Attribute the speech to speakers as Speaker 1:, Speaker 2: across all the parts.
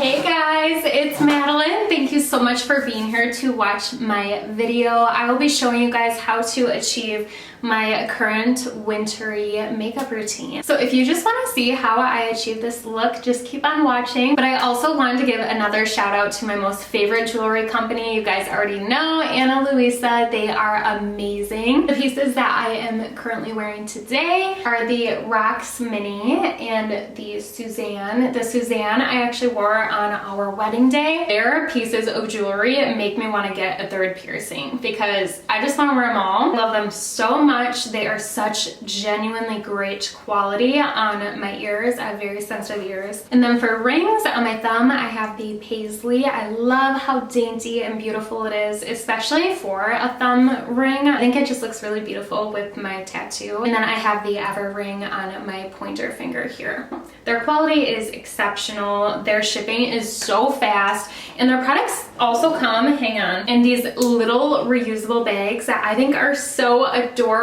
Speaker 1: Hey guys, it's Madeline. Thank you so much for being here to watch my video. I will be showing you guys how to achieve my current wintry makeup routine. So if you just want to see how I achieve this look, just keep on watching. But I also wanted to give another shout out to my most favorite jewelry company. You guys already know, Ana Luisa. They are amazing. The pieces that I am currently wearing today are the Rocks Mini and the Suzanne. The Suzanne I actually wore on our wedding day. Their pieces of jewelry make me want to get a third piercing because I just want to wear them all. I love them so much. They are such genuinely great quality on my ears. I have very sensitive ears. And then for rings on my thumb, I have the Paisley. I love how dainty and beautiful it is, especially for a thumb ring. I think it just looks really beautiful with my tattoo. And then I have the Ever ring on my pointer finger here. Their quality is exceptional. Their shipping is so fast. And their products also come, hang on, in these little reusable bags that I think are so adorable.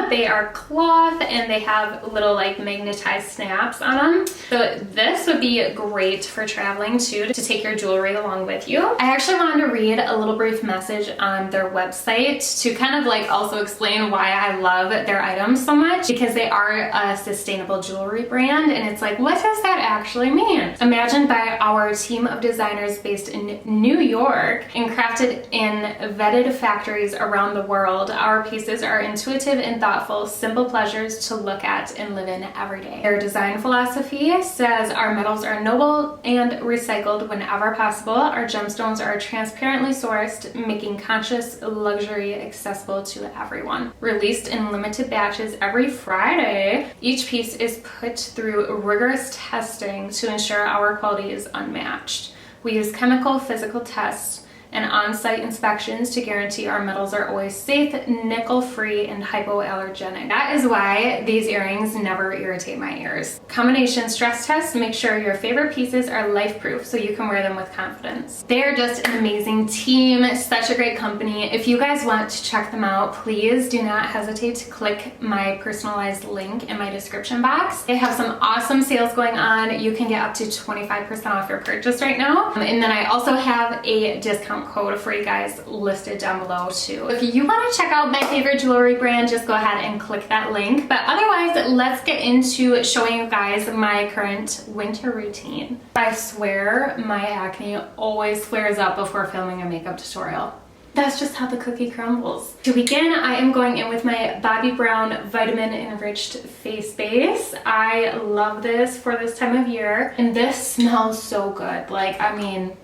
Speaker 1: They are cloth and they have little like magnetized snaps on them. So this would be great for traveling too, to take your jewelry along with you. I actually wanted to read a little brief message on their website to kind of like also explain why I love their items so much, because they are a sustainable jewelry brand. And it's like, what does that actually mean? Imagined by our team of designers based in New York and crafted in vetted factories around the world, our pieces are intuitive and thoughtful, simple pleasures to look at and live in every day. Their design philosophy says our metals are noble and recycled whenever possible. Our gemstones are transparently sourced, making conscious luxury accessible to everyone. Released in limited batches every Friday, each piece is put through rigorous testing to ensure our quality is unmatched. We use chemical, physical tests and on-site inspections to guarantee our metals are always safe, nickel-free, and hypoallergenic. That is why these earrings never irritate my ears. Combination stress test, make sure your favorite pieces are life-proof so you can wear them with confidence. They're just an amazing team, such a great company. If you guys want to check them out, please do not hesitate to click my personalized link in my description box. They have some awesome sales going on. You can get up to 25% off your purchase right now. And then I also have a discount code for you guys listed down below too. If you want to check out my favorite jewelry brand, just go ahead and click that link. But otherwise, let's get into showing you guys my current winter routine. I swear my acne always flares up before filming a makeup tutorial. That's just how the cookie crumbles. To begin, I am going in with my Bobbi Brown Vitamin Enriched Face Base. I love this for this time of year. And this smells so good. Like, I mean,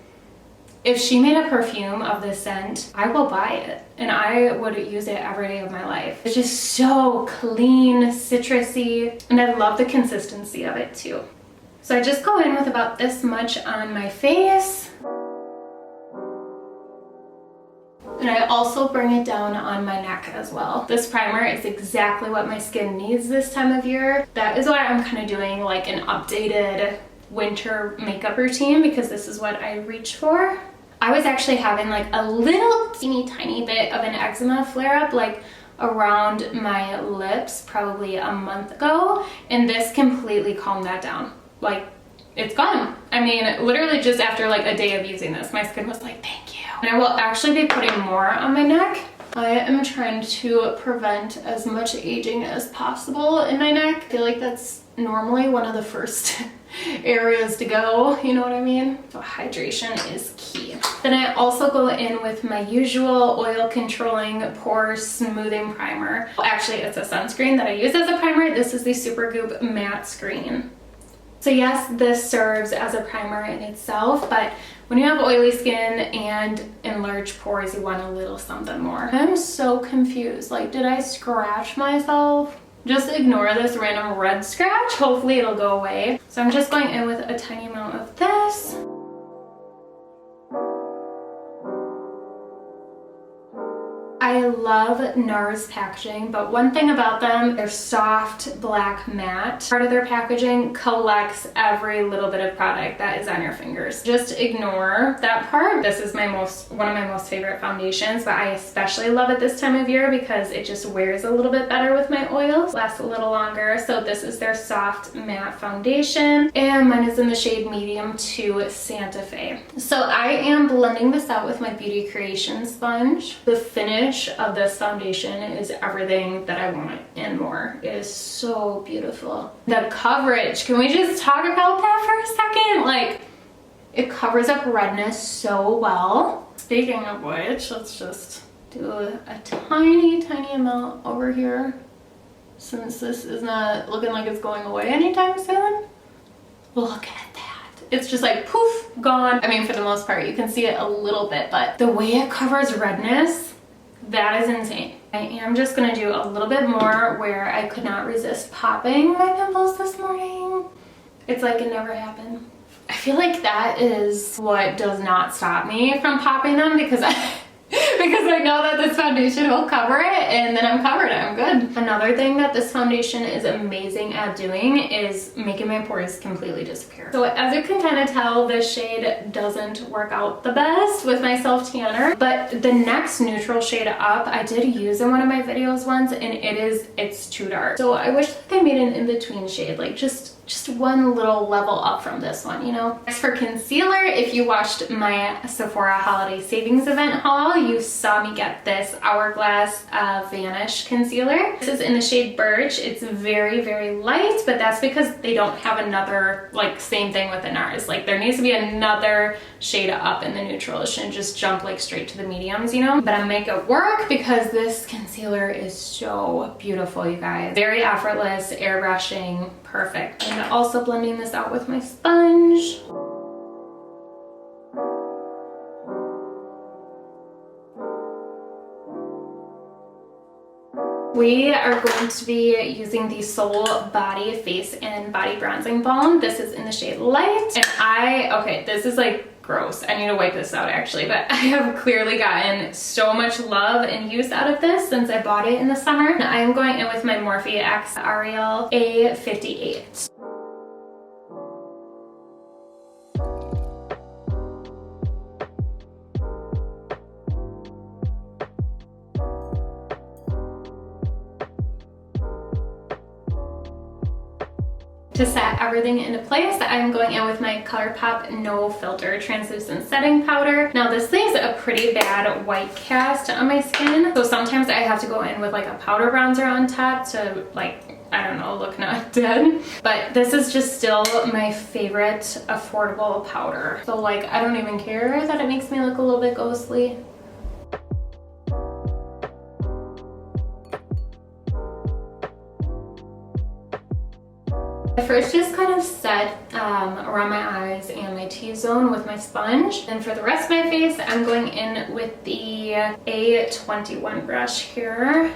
Speaker 1: if she made a perfume of this scent, I will buy it and I would use it every day of my life. It's just so clean, citrusy, and I love the consistency of it too. So I just go in with about this much on my face. And I also bring it down on my neck as well. This primer is exactly what my skin needs this time of year. That is why I'm kind of doing like an updated winter makeup routine, because this is what I reach for. I was actually having like a little teeny tiny bit of an eczema flare up like around my lips probably a month ago, and this completely calmed that down. Like, it's gone. I mean, literally just after like a day of using this, my skin was like, thank you. And I will actually be putting more on my neck. I am trying to prevent as much aging as possible in my neck. I feel like that's normally one of the first areas to go, you know what I mean? So hydration is key. Then I also go in with my usual oil controlling pore smoothing primer. Well, actually, it's a sunscreen that I use as a primer. This is the Super Goop Matte Screen. So yes, this serves as a primer in itself, but when you have oily skin and enlarged pores, you want a little something more. I'm so confused. Like, did I scratch myself? Just ignore this random red scratch. Hopefully it'll go away. So I'm just going in with a tiny amount of this. I love Nars packaging, but one thing about them, their soft black matte part of their packaging collects every little bit of product that is on your fingers. Just ignore that part. This is one of my most favorite foundations, but I especially love it this time of year because it just wears a little bit better with my oils, lasts a little longer. So this is their soft matte foundation, and mine is in the shade medium to Santa Fe. So I am blending this out with my Beauty Creation sponge. The finish of this foundation is everything that I want and more. It is so beautiful. The coverage, can we just talk about that for a second? Like, it covers up redness so well. Speaking of which, let's just do a tiny amount over here, since this is not looking like it's going away anytime soon. Look at that. It's just like poof, gone. I mean, for the most part, you can see it a little bit, but the way it covers redness, that is insane. I am just gonna do a little bit more where I could not resist popping my pimples this morning. It's like it never happened. I feel like that is what does not stop me from popping them, because I know that this foundation will cover it, and then I'm covered, I'm good. Another thing that this foundation is amazing at doing is making my pores completely disappear. So as you can kind of tell, this shade doesn't work out the best with my self tanner, but the next neutral shade up, I did use in one of my videos once, and it's too dark. So I wish that they made an in-between shade, like just one little level up from this one, you know? Next, for concealer, if you watched my Sephora holiday savings event haul, you saw me get this Hourglass Vanish concealer. This is in the shade Birch. It's very light, but that's because they don't have another, like, same thing with the Nars. Like, there needs to be another shade up in the neutral. It shouldn't just jump like straight to the mediums, you know? But I make it work because this concealer is so beautiful, you guys. Very effortless, airbrushing, perfect. And also blending this out with my sponge. We are going to be using the Soul Body Face and Body Bronzing Balm. This is in the shade Light. And okay, this is like gross. I need to wipe this out actually, but I have clearly gotten so much love and use out of this since I bought it in the summer. And I am going in with my Morphe X Ariel A58. To set everything into place, I'm going in with my Colourpop No Filter Translucent Setting Powder. Now this leaves a pretty bad white cast on my skin, so sometimes I have to go in with like a powder bronzer on top to, like, I don't know, look not dead. But this is just still my favorite affordable powder. So like, I don't even care that it makes me look a little bit ghostly. I first just kind of set around my eyes and my T-zone with my sponge. And for the rest of my face, I'm going in with the A21 brush here.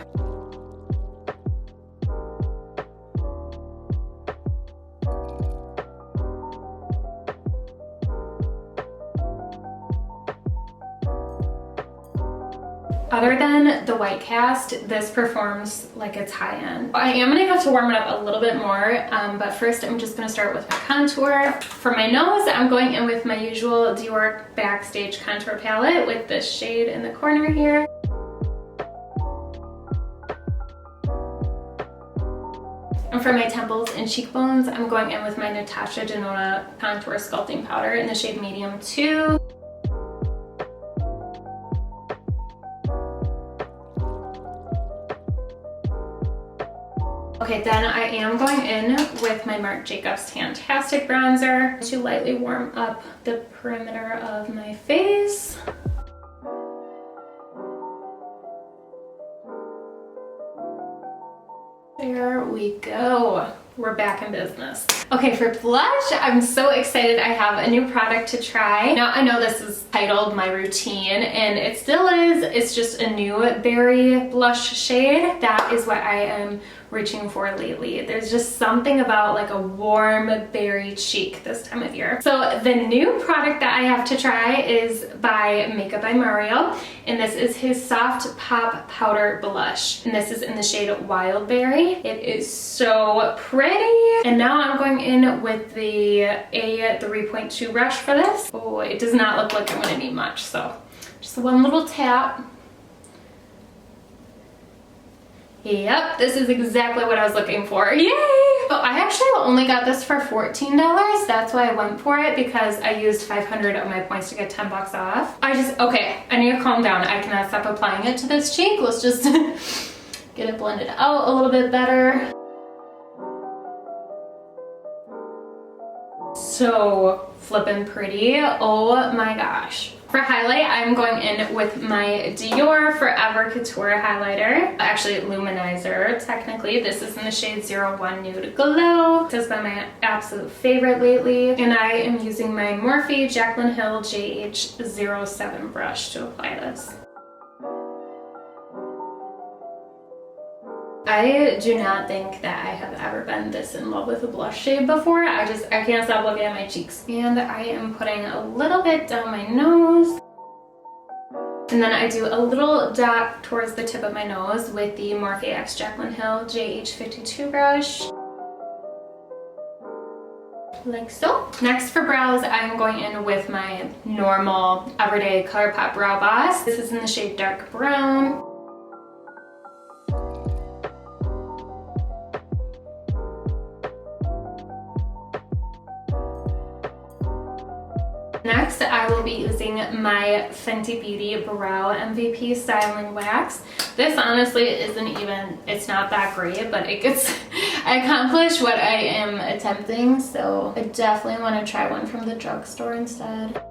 Speaker 1: Other than the white cast, this performs like it's high-end. I am gonna have to warm it up a little bit more, but first I'm just gonna start with my contour. For my nose, I'm going in with my usual Dior Backstage contour palette with this shade in the corner here. And for my temples and cheekbones, I'm going in with my Natasha Denona contour sculpting powder in the shade medium 2. Okay, then I am going in with my Marc Jacobs Tastic bronzer to lightly warm up the perimeter of my face. There we go. We're back in business. Okay, for blush, I'm so excited. I have a new product to try. Now, I know this is titled My Routine, and it still is. It's just a new berry blush shade. That is what I am reaching for lately. There's just something about like a warm berry cheek this time of year. So the new product that I have to try is by Makeup by Mario, and this is his Soft Pop Powder Blush, and this is in the shade Wildberry. It is so pretty. And now I'm going in with the A3.2 brush for this. Oh, it does not look like I'm gonna need much, so just one little tap. Yep, this is exactly what I was looking for. Yay! So I actually only got this for $14. That's why I went for it, because I used 500 of my points to get 10 bucks off. Okay, I need to calm down. I cannot stop applying it to this cheek. Let's just get it blended out a little bit better. So flippin' pretty. Oh my gosh. For highlight, I'm going in with my Dior Forever Couture highlighter. Actually, Luminizer, technically. This is in the shade 01 Nude Glow. This has been my absolute favorite lately. And I am using my Morphe Jaclyn Hill JH07 brush to apply this. I do not think that I have ever been this in love with a blush shade before. I can't stop looking at my cheeks. And I am putting a little bit down my nose. And then I do a little dot towards the tip of my nose with the Morphe X Jaclyn Hill JH52 brush. Like so. Next for brows, I'm going in with my normal everyday Colourpop Brow Boss. This is in the shade Dark Brown. Next, I will be using my Fenty Beauty Brow MVP Styling Wax. This honestly it's not that great, but I accomplish what I am attempting, so I definitely want to try one from the drugstore instead.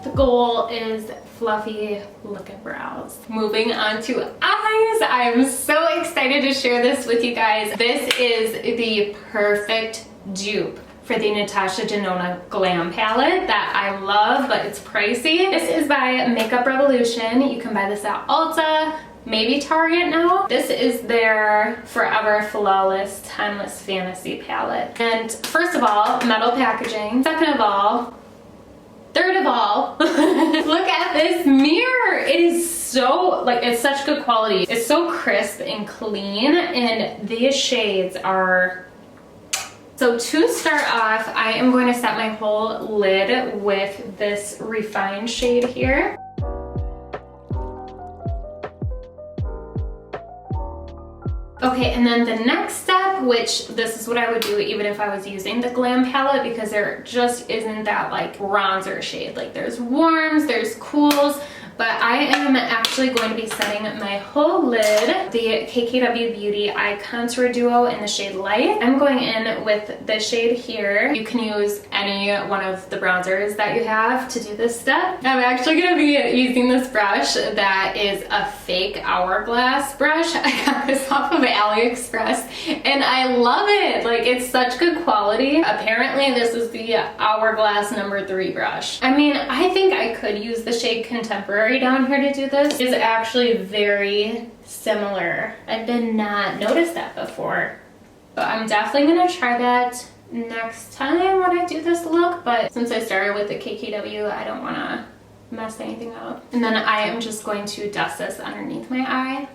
Speaker 1: The goal is fluffy looking brows. Moving on to eyes. I am so excited to share this with you guys. This is the perfect dupe for the Natasha Denona Glam palette that I love, but it's pricey. This is by Makeup Revolution. You can buy this at Ulta, maybe Target now. This is their Forever Flawless Timeless Fantasy palette. And first of all, metal packaging. Second of all, third of all, look at this mirror. It is so, it's such good quality. It's so crisp and clean, and these shades are... So to start off, I am going to set my whole lid with this refined shade here. Okay, and then the next step, which this is what I would do even if I was using the Glam palette, because there just isn't that like bronzer shade. Like there's warms, there's cools, but I am actually going to be setting my whole lid, the KKW Beauty Eye Contour Duo in the shade Light. I'm going in with the shade here. You can use any one of the bronzers that you have to do this step. I'm actually going to be using this brush that is a fake Hourglass brush. I got this off of AliExpress and I love it. Like, it's such good quality. Apparently this is the Hourglass number 3 brush. I mean, I think I could use the shade Contemporary down here to do this. It's actually very similar. I did not notice that before. But I'm definitely gonna try that next time when I do this look, but since I started with the KKW, I don't wanna mess anything up. And then I am just going to dust this underneath my eye.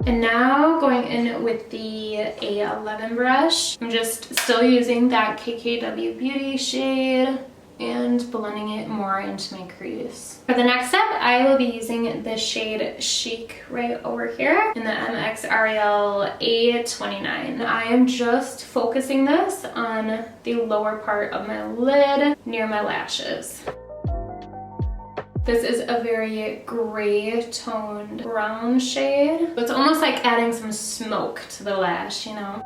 Speaker 1: And now going in with the A11 brush, I'm just still using that KKW Beauty shade and blending it more into my crease. For the next step, I will be using the shade Chic right over here in the MX Ariel A29. I am just focusing this on the lower part of my lid near my lashes. This is a very gray toned brown shade. It's almost like adding some smoke to the lash, you know?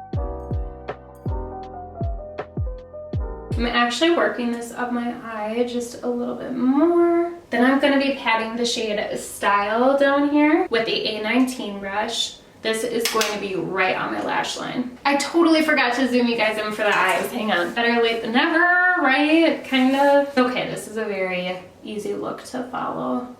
Speaker 1: I'm actually working this up my eye just a little bit more. Then I'm gonna be patting the shade Style down here with the A19 brush. This is going to be right on my lash line. I totally forgot to zoom you guys in for the eyes. Hang on. Better late than never, right? Kind of. Okay, this is a very easy look to follow.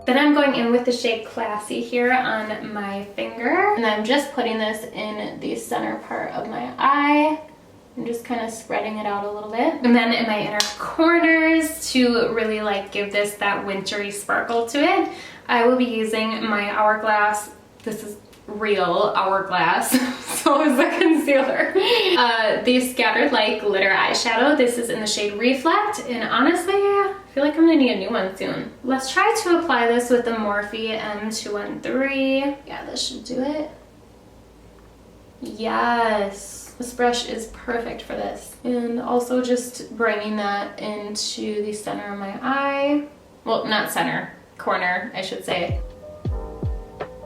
Speaker 1: Then I'm going in with the shade Classy here on my finger. And I'm just putting this in the center part of my eye. I'm just kind of spreading it out a little bit. And then in my inner corners, to really like give this that wintry sparkle to it, I will be using my Hourglass. This is real Hourglass, so is the concealer. The Scattered Light Glitter Eyeshadow. This is in the shade Reflect, and honestly, I feel like I'm gonna need a new one soon. Let's try to apply this with the Morphe M213. Yeah, this should do it. Yes. This brush is perfect for this. And also just bringing that into the center of my eye. Well, not center, corner, I should say.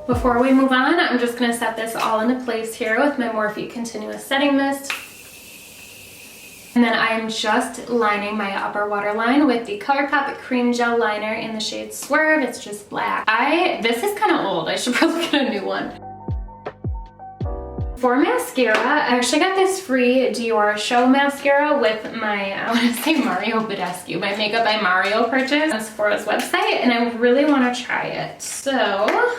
Speaker 1: Before we move on, I'm just gonna set this all into place here with my Morphe Continuous Setting Mist. And then I'm just lining my upper waterline with the Colourpop Cream Gel Liner in the shade Swerve. It's just black. This is kind of old. I should probably get a new one. For mascara, I actually got this free Dior Show mascara with my, I want to say Mario Badescu, my Makeup by Mario purchase on Sephora's website, and I really want to try it. So,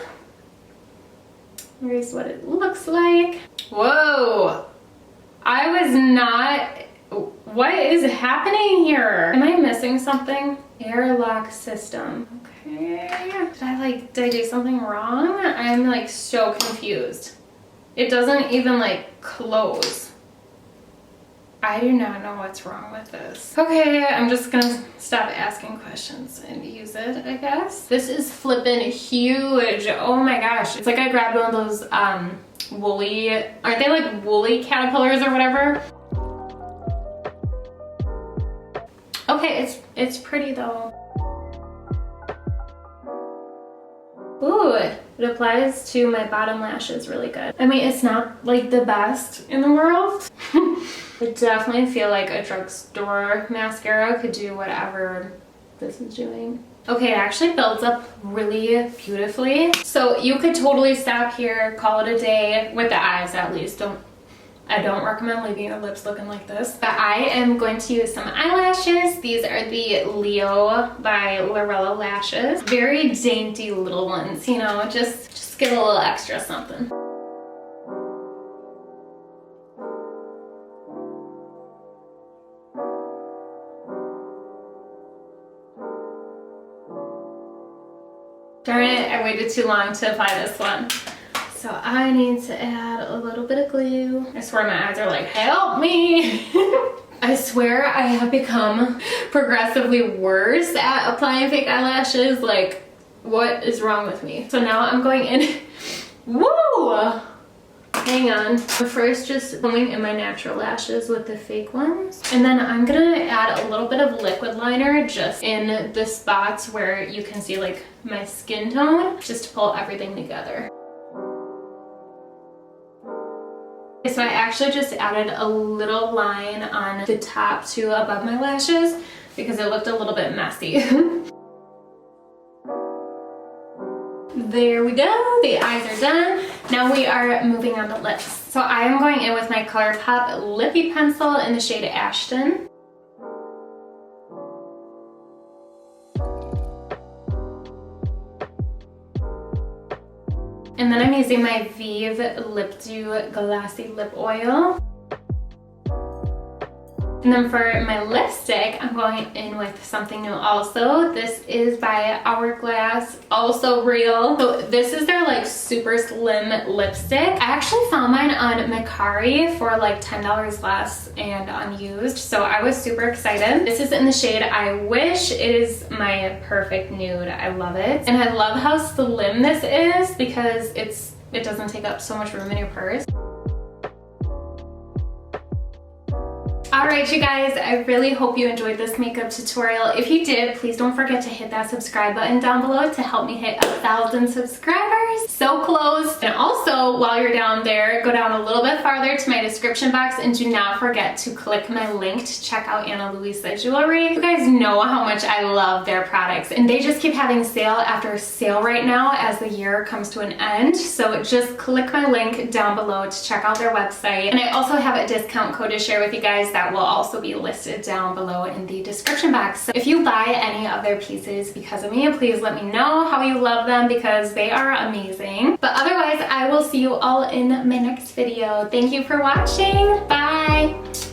Speaker 1: here's what it looks like. Whoa! I was not, what is happening here? Am I missing something? Airlock system. Okay. Did I do something wrong? I'm like so confused. It doesn't even like close. I do not know what's wrong with this. Okay, I'm just gonna stop asking questions and use it, I guess. This is flippin' huge. Oh my gosh. It's like I grabbed one of those woolly, aren't they like woolly caterpillars or whatever? Okay, it's pretty though. Ooh, it applies to my bottom lashes really good. I mean, it's not like the best in the world. I definitely feel like a drugstore mascara could do whatever this is doing. Okay, it actually builds up really beautifully. So you could totally stop here, call it a day, with the eyes at least. I don't recommend leaving your lips looking like this. But I am going to use some eyelashes. These are the Leo by Lurella Lashes. Very dainty little ones, you know, just get a little extra something. Darn it, I waited too long to apply this one. So I need to add a little bit of glue. I swear my eyes are like, help me. I swear I have become progressively worse at applying fake eyelashes. Like, what is wrong with me? So now I'm going in. Woo! Hang on. First, just filling in my natural lashes with the fake ones. And then I'm gonna add a little bit of liquid liner just in the spots where you can see like my skin tone, just to pull everything together. So I actually just added a little line on the top to above my lashes because it looked a little bit messy. There we go, the eyes are done. Now we are moving on to lips. So I am going in with my Colourpop Lippy Pencil in the shade Asthon. And then I'm using my Vieve Lip Dew Glassy Lip Oil. And then for my lipstick, I'm going in with something new also. This is by Hourglass, also real. So this is their like super slim lipstick. I actually found mine on Mercari for like $10 less and unused. So I was super excited. This is in the shade I Wish. It is my perfect nude. I love it. And I love how slim this is because it doesn't take up so much room in your purse. Alright you guys, I really hope you enjoyed this makeup tutorial. If you did, please don't forget to hit that subscribe button down below to help me hit 1,000 subscribers. So close. And also, while you're down there, go down a little bit farther to my description box and do not forget to click my link to check out Ana Luisa Jewelry. You guys know how much I love their products, and they just keep having sale after sale right now as the year comes to an end. So just click my link down below to check out their website. And I also have a discount code to share with you guys that will also be listed down below in the description box. So if you buy any of their pieces because of me, please let me know how you love them because they are amazing. But otherwise, I will see you all in my next video. Thank you for watching. Bye!